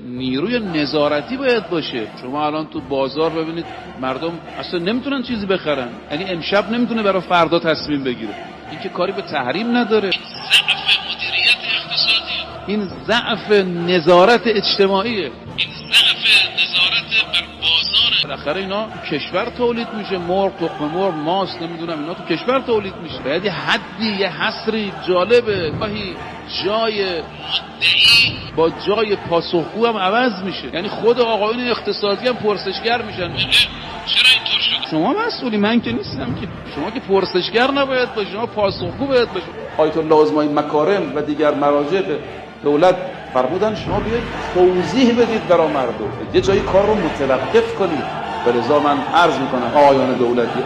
نیروی نظارتی باید باشه. شما الان تو بازار ببینید مردم اصلا نمیتونن چیزی بخرن، یعنی امشب نمیتونه برای فردا تصمیم بگیره. این که کاری به تحریم نداره. ضعف مدیریت اقتصادی، این ضعف نظارت اجتماعیه، این ضعف نظارت بر بازار. بالاخره اینا کشور تولید میشه، مرغ، تخم مرغ، ماست، نمیدونم اینا تو کشور تولید میشه. باید یه حدی، یه حصری جالبه، گاهی جای مدعی با جای پاسخگو هم عوض میشه. یعنی خود آقایون اقتصادی هم پرسشگر میشن. چرا اینطور شده؟ شما مسئولی، من که نیستم که. شما که پرسشگر نباید باشید، شما پاسخگو باید باشید. آیت الله آزمایی مکارم و دیگر مراجع دولت فرمودن شما بیاید توضیح بدید برای مردم، یه جایی کار رو متوقف کنید. ولذا من عرض میکنم آقایان دولتی